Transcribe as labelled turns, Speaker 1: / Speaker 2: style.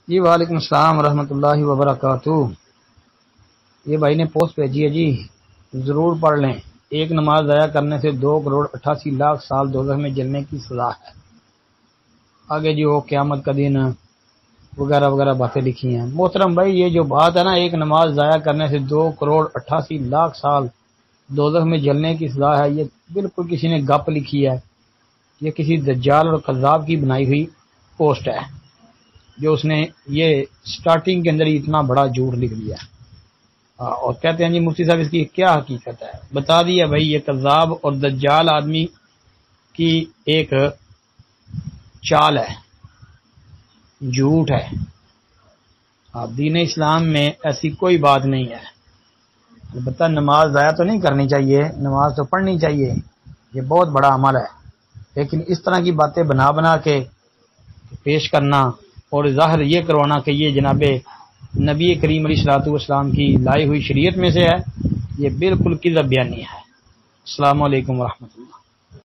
Speaker 1: جی وعلیکم السلام ورحمۃ اللہ وبرکاتہ۔ یہ بھائی نے پوسٹ بھیجی ہے جی، ضرور پڑھ لیں۔ ایک نماز ضائع کرنے سے 2,88,00,000 سال دوزخ میں جلنے کی سزا ہے۔ آگے جی وہ قیامت کا دن وغیرہ وغیرہ باتیں لکھی ہیں۔ محترم بھائی، یہ جو بات ہے نا، ایک نماز ضائع کرنے سے 2,88,00,000 سال دوزخ میں جلنے کی سزا ہے، یہ بالکل کسی نے گپ لکھی ہے۔ یہ کسی دجال اور کذاب کی بنائی ہوئی پوسٹ ہے، جو اس نے یہ سٹارٹنگ کے اندر ہی اتنا بڑا جھوٹ لکھ دیا۔ اور کہتے ہیں جی مفتی صاحب اس کی کیا حقیقت ہے، بتا دیا بھائی۔ یہ کذاب اور دجال آدمی کی ایک چال ہے، جھوٹ ہے۔ دین اسلام میں ایسی کوئی بات نہیں ہے۔ البتہ نماز ضائع تو نہیں کرنی چاہیے، نماز تو پڑھنی چاہیے، یہ بہت بڑا عمل ہے، لیکن اس طرح کی باتیں بنا بنا کے پیش کرنا اور ظاہر یہ کروانا کہ یہ جناب نبی کریم علیہ الصلوۃ والسلام کی لائی ہوئی شریعت میں سے ہے، یہ بالکل کذب بیانی ہے۔ السلام علیکم ورحمۃ اللہ۔